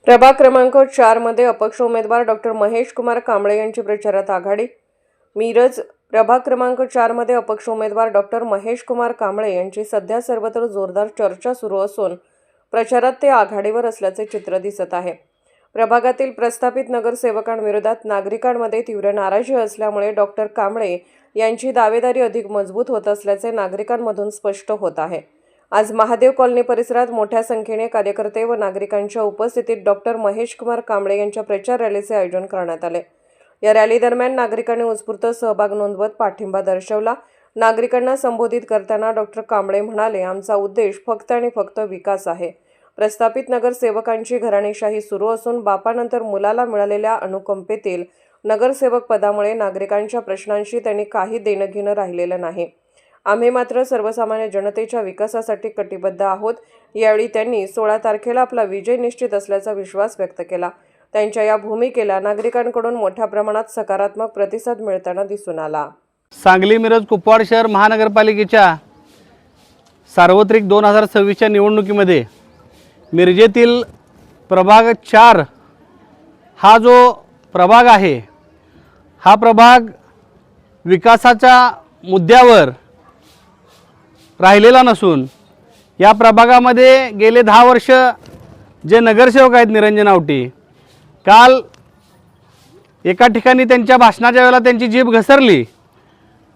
प्रभाग क्रमांक 4 मध्ये अपक्ष उमेदवार डॉक्टर महेश कुमार कांबळे यांची प्रचारात आघाडी। मिरज प्रभाग क्रमांक 4 मध्ये अपक्ष उमेदवार डॉक्टर महेश कुमार कांबळे यांची सध्या सर्वत्र जोरदार चर्चा सुरू असून प्रचारात ते आघाडीवर असल्याचे चित्र दिसत आहे। प्रभागातील प्रस्थापित नगरसेवकांविरोधात नागरिकांमध्ये तीव्र नाराजी असल्यामुळे डॉक्टर कांबळे यांची दावेदारी अधिक मजबूत होत असल्याचे नागरिकांमधून स्पष्ट होत आहे। आज महादेव कॉलनी परिसरात मोठ्या संख्येने कार्यकर्ते व नागरिकांच्या उपस्थितीत डॉक्टर महेश कुमार कांबळे यांच्या प्रचार रॅलीचे आयोजन करण्यात आले। या रॅली दरम्यान नागरिकांनी उत्स्फूर्त सहभाग नोंदवत पाठिंबा दर्शवला। नागरिकांना संबोधित करताना डॉक्टर कांबळे म्हणाले, आमचा उद्देश फक्त आणि फक्त विकास आहे। प्रस्थापित नगरसेवकांची घराणेशाही सुरू असून बापानंतर मुलाला मिळालेल्या अनुकंपेतील नगरसेवक पदामुळे नागरिकांच्या प्रश्नांशी त्यांनी काही देणं घेणं राहिलेलं नाही। आम्ही मात्र सर्वसामान्य जनतेच्या विकासासाठी कटिबद्ध आहोत। यावेळी त्यांनी 16 तारखेला आपला विजय निश्चित असल्याचा विश्वास व्यक्त केला। त्यांच्या या भूमिकेला नागरिकांकडून मोठ्या प्रमाणात सकारात्मक प्रतिसाद मिळताना दिसून आला। सांगली मिरज कुपवाड शहर महानगरपालिकेच्या सार्वत्रिक 2026च्या निवडणुकीमध्ये मिरजेतील प्रभाग 4 हा जो प्रभाग आहे, हा प्रभाग विकासाच्या मुद्द्यावर राहिलेला नसून या प्रभागामध्ये गेले 10 वर्ष जे नगरसेवक आहेत निरंजन आवटी, काल एका ठिकाणी त्यांच्या भाषणाच्या वेळेला त्यांची जीभ घसरली।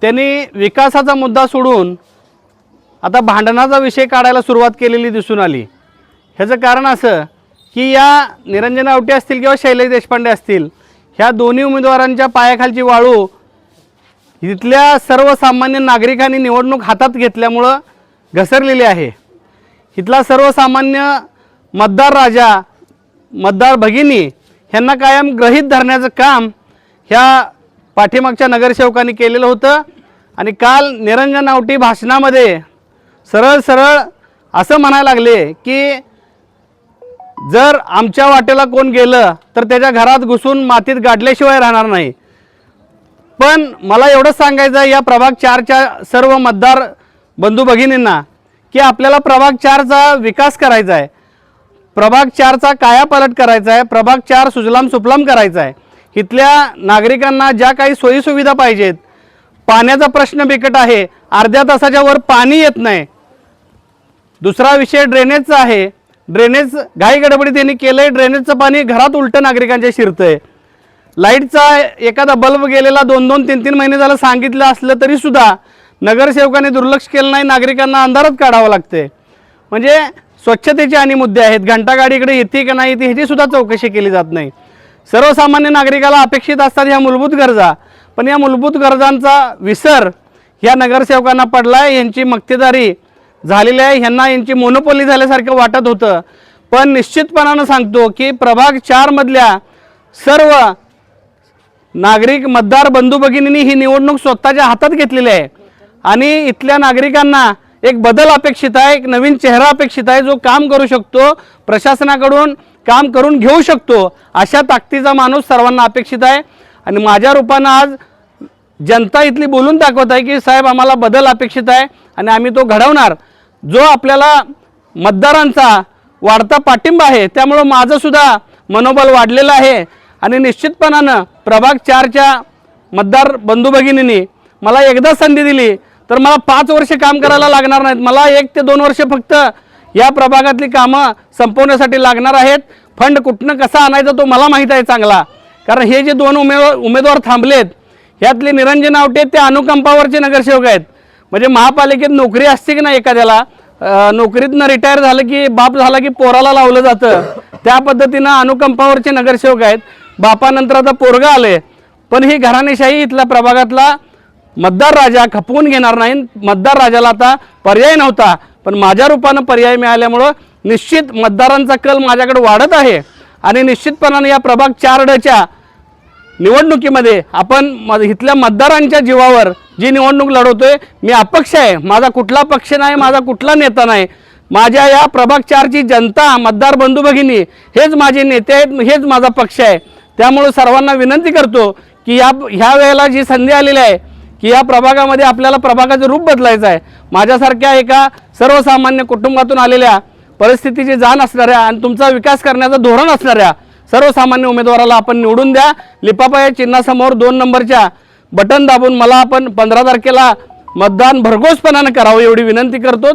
त्यांनी विकासाचा मुद्दा सोडून आता भांडणाचा विषय काढायला सुरुवात केलेली दिसून आली। ह्याचं कारण असं की या निरंजन आवटी असतील किंवा शैलेश देशपांडे असतील, ह्या दोन्ही उमेदवारांच्या पायाखालची वाळू इथल्या सर्वसामान्य नागरिकांनी निवडणूक हातात घेतल्यामुळं घसरलेली आहे। इथला सर्वसामान्य मतदार राजा, मतदार भगिनी ह्यांना कायम गृहीत धरण्याचं काम ह्या पाठीमागच्या नगरसेवकांनी केलेलं होतं। आणि काल निरंजन आवटी भाषणामध्ये सरळ सरळ असं म्हणायला लागले की जर आमच्या वाटेला कोण गेलं तर त्याच्या घरात घुसून मातीत गाडल्याशिवाय राहणार नाही। पण मला एवढंच सांगायचं आहे या प्रभाग 4च्या सर्व मतदार बंधू भगिनींना की आपल्याला प्रभाग 4चा विकास करायचा आहे, प्रभाग 4चा कायापालट करायचा आहे, प्रभाग 4 सुजलाम सुफलाम करायचा आहे। इथल्या नागरिकांना ज्या काही सोयीसुविधा पाहिजेत, पाण्याचा प्रश्न बिकट आहे, अर्ध्या तासाच्या वर पाणी येत नाही। दुसरा विषय ड्रेनेजचा आहे, ड्रेनेज घाई गडबडीत त्यांनी केलं आहे, ड्रेनेजचं पाणी घरात उलटं नागरिकांच्या शिरतं आहे। लाईटचा एखादा बल्ब गेलेला 2-2, 3-3 महिने झालं सांगितलं असलं तरीसुद्धा नगरसेवकांनी दुर्लक्ष केलं नाही, नागरिकांना अंधारात काढावं लागते। म्हणजे स्वच्छतेचे आणि मुद्दे आहेत, घंटागाडीकडे येते की नाही येते ह्याचीसुद्धा चौकशी केली जात नाही। सर्वसामान्य नागरिकाला अपेक्षित असतात ह्या मूलभूत गरजा, पण या मूलभूत गरजांचा विसर ह्या नगरसेवकांना पडला आहे। यांची मक्तेदारी झालेली आहे, ह्यांना यांची मोनोपोली झाल्यासारखं वाटत होतं। पण निश्चितपणानं सांगतो की प्रभाग 4 मधल्या सर्व नागरिक मतदार बंधू भगिनींनी ही निवडणूक स्वतःच्या हातात घेतलेली आहे आणि इथल्या नागरिकांना एक बदल अपेक्षित आहे, एक नवीन चेहरा अपेक्षित आहे, जो काम करू शकतो, प्रशासनाकडून काम करून घेऊ शकतो, अशा ताकदीचा माणूस सर्वांना अपेक्षित आहे। आणि माझ्या रूपानं आज जनता इथली बोलून दाखवत आहे की साहेब आम्हाला बदल अपेक्षित आहे आणि आम्ही तो घडवणार। जो आपल्याला मतदारांचा वाढता पाठिंबा आहे, त्यामुळं माझं सुद्धा मनोबल वाढलेलं आहे। आणि निश्चितपणानं प्रभाग 4च्या मतदार बंधू भगिनींनी मला एकदा संधी दिली तर मला 5 वर्ष काम करायला लागणार नाहीत, मला 1 ते 2 वर्ष फक्त या प्रभागातली कामं संपवण्यासाठी लागणार आहेत। फंड कुठनं कसा आणायचा तो मला माहीत आहे चांगला, कारण हे जे 2 उमेदवार थांबलेत ह्यातले निरंजन आवटे ते अनुकंपावरचे नगरसेवक आहेत। म्हणजे महापालिकेत नोकरी असते की नाही, एखाद्याला नोकरीतनं रिटायर झालं की बाप झाला की पोराला लावलं जातं, त्या पद्धतीनं अनुकंपावरचे नगरसेवक आहेत। बापानंतर आता पोरगा आले, पण ही घराणेशाही इथल्या प्रभागातला मतदार राजा खपवून घेणार नाही। मतदार राजाला आता पर्याय नव्हता, पण माझ्या रूपानं पर्याय मिळाल्यामुळं निश्चित मतदारांचा कल माझ्याकडे वाढत आहे। आणि निश्चितपणाने या प्रभाग 4च्या निवडणुकीमध्ये आपण इथल्या मतदारांच्या जीवावर जी निवडणूक लढवतोय, मी अपक्ष आहे, माझा कुठला पक्ष नाही, माझा कुठला नेता नाही, माझ्या या प्रभाग 4ची जनता मतदार बंधू भगिनी हेच माझे नेते आहेत, हेच माझा पक्ष आहे। त्यामुळे सर्वांना विनंती करतो की ह्या वेळेला जी संधी आलेली आहे की या प्रभागामध्ये आपल्याला प्रभागाचं रूप बदलायचं आहे। माझ्यासारख्या एका सर्वसामान्य कुटुंबातून आलेल्या परिस्थितीची जाण असणाऱ्या आणि तुमचा विकास करण्याचं धोरण असणाऱ्या सर्वसामान्य उमेदवाराला आपण निवडून द्या. लिफाफा या चिन्हासमोर 2 नंबरच्या बटन दाबून मला आपण 15 तारखेला मतदान भरघोसपणाने करावं एवढी विनंती करतो.